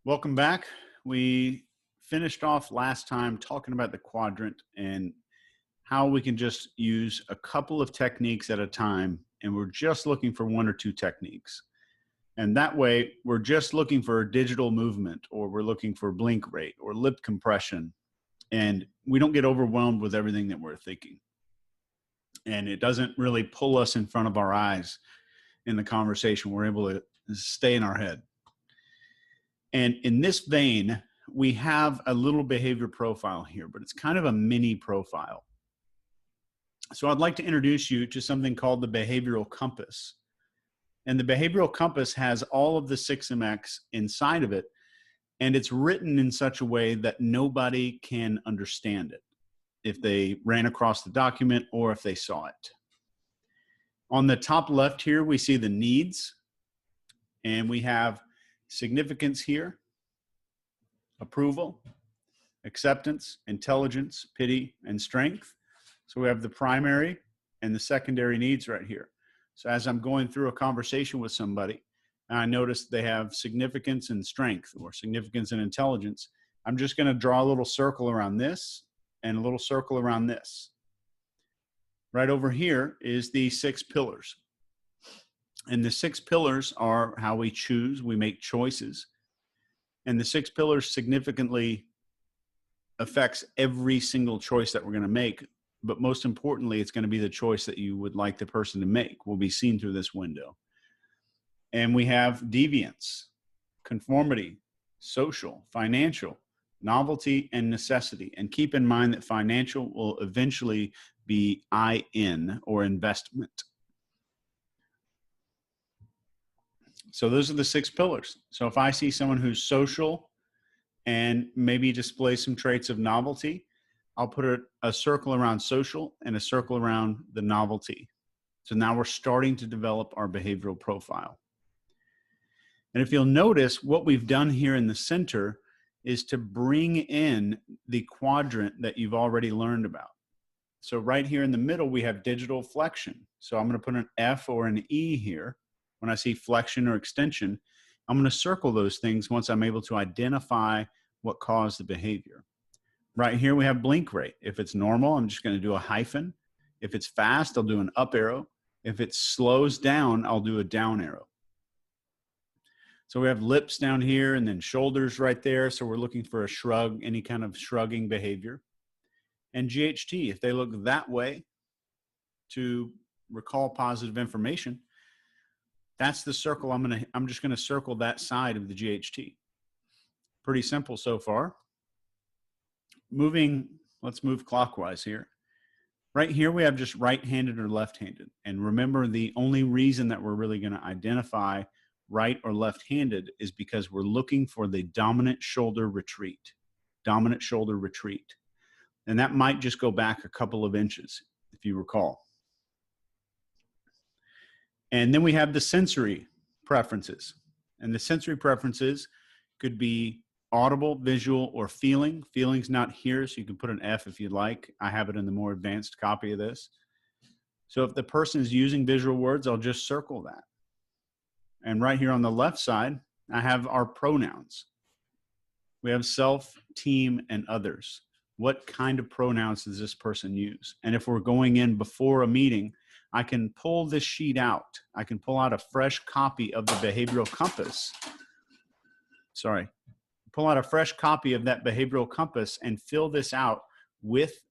Welcome back. We finished off last time talking about the quadrant and how we can just use a couple of techniques at a time, and we're just looking for one or two techniques. And that way, we're just looking for a digital movement, or we're looking for blink rate or lip compression, and we don't get overwhelmed with everything that we're thinking. And it doesn't really pull us in front of our eyes in the conversation. We're able to stay in our head. And in this vein, we have a little behavior profile here, but it's kind of a mini profile. So I'd like to introduce you to something called the behavioral compass. And the behavioral compass has all of the 6MX inside of it, and it's written in such a way that nobody can understand it if they ran across the document or if they saw it. On the top left here, we see the needs, and we have significance here, approval, acceptance, intelligence, pity, and strength. So we have the primary and the secondary needs right here. So as I'm going through a conversation with somebody, and I notice they have significance and strength or significance and intelligence, I'm just going to draw a little circle around this and a little circle around this. Right over here is the 6 pillars. And the 6 pillars are how we choose, we make choices. And the 6 pillars significantly affects every single choice that we're going to make. But most importantly, it's going to be the choice that you would like the person to make will be seen through this window. And we have deviance, conformity, social, financial, novelty, and necessity. And keep in mind that financial will eventually be IN or investment. So those are the 6 pillars. So if I see someone who's social and maybe displays some traits of novelty, I'll put a circle around social and a circle around the novelty. So now we're starting to develop our behavioral profile. And if you'll notice, what we've done here in the center is to bring in the quadrant that you've already learned about. So right here in the middle, we have digital flexion. So I'm going to put an F or an E here. When I see flexion or extension, I'm going to circle those things once I'm able to identify what caused the behavior. Right here, we have blink rate. If it's normal, I'm just going to do a hyphen. If it's fast, I'll do an up arrow. If it slows down, I'll do a down arrow. So we have lips down here and then shoulders right there. So we're looking for a shrug, any kind of shrugging behavior. And GHT, if they look that way to recall positive information, that's the circle I'm just going to circle that side of the GHT. Pretty simple so far. Let's move clockwise here. Right here, we have just right-handed or left-handed. And remember, the only reason that we're really going to identify right or left-handed is because we're looking for the dominant shoulder retreat. Dominant shoulder retreat. And that might just go back a couple of inches, if you recall. And then we have the sensory preferences. And the sensory preferences could be audible, visual, or feeling. Feeling's not here, so you can put an F if you'd like. I have it in the more advanced copy of this. So if the person is using visual words, I'll just circle that. And right here on the left side, I have our pronouns. We have self, team, and others. What kind of pronouns does this person use? And if we're going in before a meeting, I can pull this sheet out. I can pull out a fresh copy of the behavioral compass. Pull out a fresh copy of that behavioral compass and fill this out with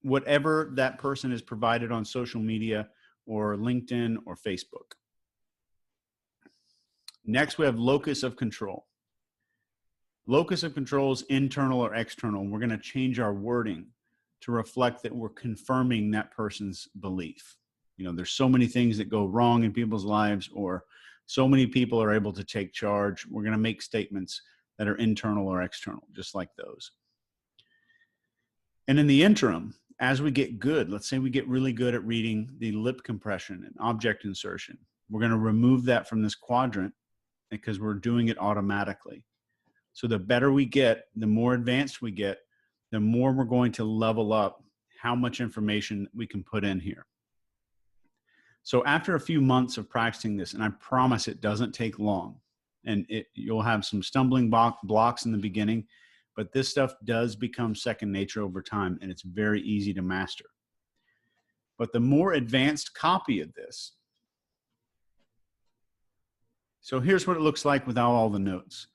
whatever that person has provided on social media or LinkedIn or Facebook. Next, we have locus of control. Locus of control is internal or external. We're going to change our wording to reflect that we're confirming that person's belief. You know, there's so many things that go wrong in people's lives, or so many people are able to take charge. We're going to make statements that are internal or external, just like those. And in the interim, as we get good, let's say we get really good at reading the lip compression and object insertion, we're going to remove that from this quadrant because we're doing it automatically. So the better we get, the more advanced we get, the more we're going to level up how much information we can put in here. So after a few months of practicing this, and I promise it doesn't take long, and you'll have some stumbling blocks in the beginning, but this stuff does become second nature over time, and it's very easy to master. But the more advanced copy of this, so here's what it looks like without all the notes.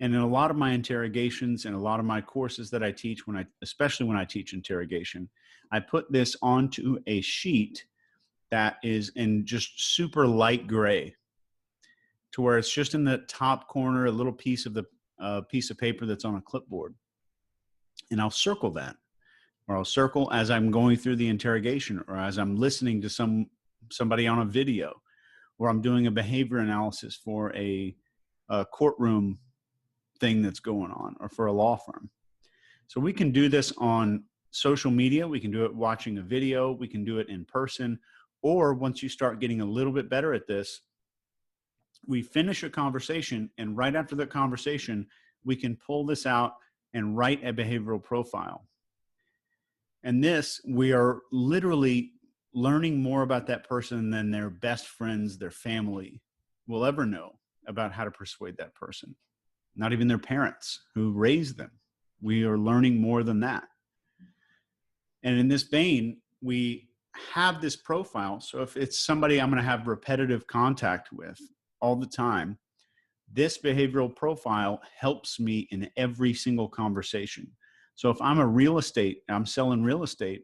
And in a lot of my interrogations and a lot of my courses that I teach, especially when I teach interrogation, I put this onto a sheet that is in just super light gray, to where it's just in the top corner, a little piece of the piece of paper that's on a clipboard. And I'll circle that, or I'll circle as I'm going through the interrogation, or as I'm listening to somebody on a video, or I'm doing a behavior analysis for a courtroom thing that's going on, or for a law firm. So we can do this on social media. We can do it watching a video. We can do it in person. Or once you start getting a little bit better at this, we finish a conversation, and right after the conversation, we can pull this out and write a behavioral profile. And this, we are literally learning more about that person than their best friends, their family will ever know about how to persuade that person. Not even their parents who raised them. We are learning more than that. And in this vein, we have this profile. So if it's somebody I'm going to have repetitive contact with all the time, this behavioral profile helps me in every single conversation. So if I'm I'm selling real estate,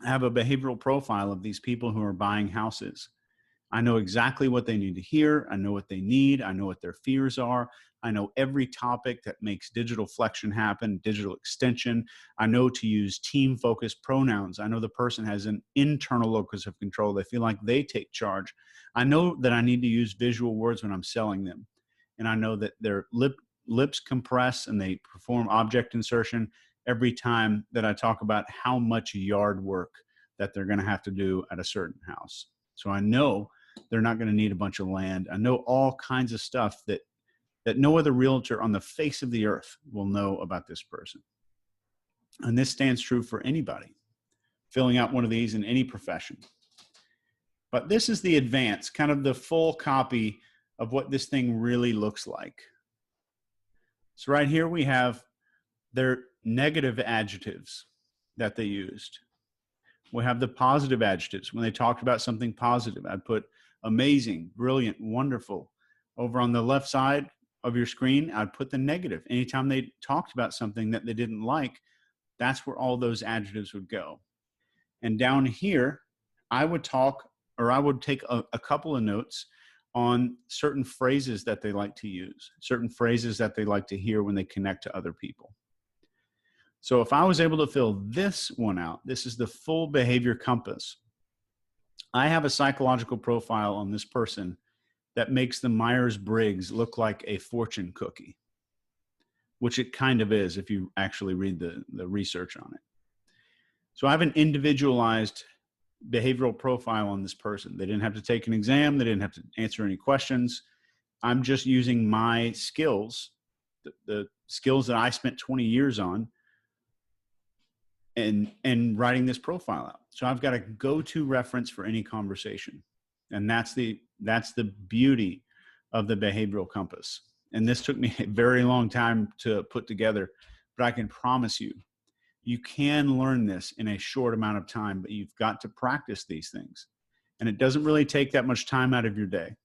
I have a behavioral profile of these people who are buying houses. I know exactly what they need to hear. I know what they need. I know what their fears are. I know every topic that makes digital flexion happen, digital extension. I know to use team-focused pronouns. I know the person has an internal locus of control. They feel like they take charge. I know that I need to use visual words when I'm selling them. And I know that their lips compress and they perform object insertion every time that I talk about how much yard work that they're going to have to do at a certain house. So I know they're not going to need a bunch of land. I know all kinds of stuff that no other realtor on the face of the earth will know about this person. And this stands true for anybody filling out one of these in any profession. But this is the advanced, kind of the full copy of what this thing really looks like. So right here we have their negative adjectives that they used. We have the positive adjectives. When they talked about something positive, I'd put amazing, brilliant, wonderful. Over on the left side of your screen, I'd put the negative. Anytime they talked about something that they didn't like, that's where all those adjectives would go. And down here, I would take a couple of notes on certain phrases that they like to use, certain phrases that they like to hear when they connect to other people. So if I was able to fill this one out, this is the full behavior compass. I have a psychological profile on this person that makes the Myers-Briggs look like a fortune cookie, which it kind of is if you actually read the research on it. So I have an individualized behavioral profile on this person. They didn't have to take an exam. They didn't have to answer any questions. I'm just using my skills, the skills that I spent 20 years on, and writing this profile out. So I've got a go-to reference for any conversation. And that's the beauty of the behavioral compass. And this took me a very long time to put together, but I can promise you, you can learn this in a short amount of time, but you've got to practice these things. And it doesn't really take that much time out of your day.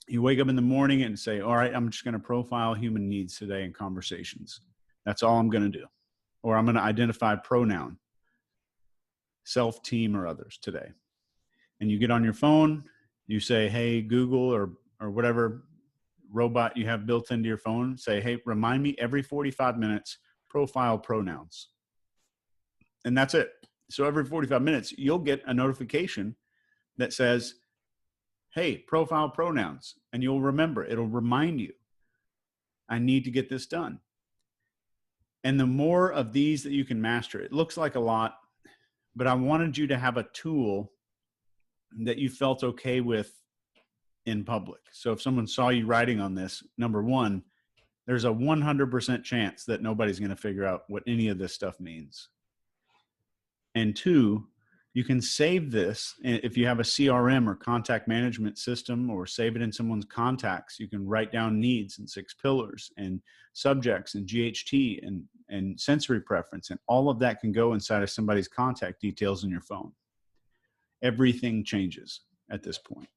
You wake up in the morning and say, all right, I'm just going to profile human needs today in conversations. That's all I'm going to do. Or I'm going to identify pronoun, self, team, or others today. And you get on your phone, you say, hey, Google or whatever robot you have built into your phone, say, hey, remind me every 45 minutes, profile pronouns. And that's it. So every 45 minutes, you'll get a notification that says, hey, profile pronouns. And you'll remember, it'll remind you, I need to get this done. And the more of these that you can master, it looks like a lot, but I wanted you to have a tool that you felt okay with in public. So if someone saw you writing on this, number one, there's a 100% chance that nobody's going to figure out what any of this stuff means. And two, You can save this if you have a CRM or contact management system, or save it in someone's contacts. You can write down needs and 6 pillars and subjects and GHT and sensory preference. And all of that can go inside of somebody's contact details in your phone. Everything changes at this point.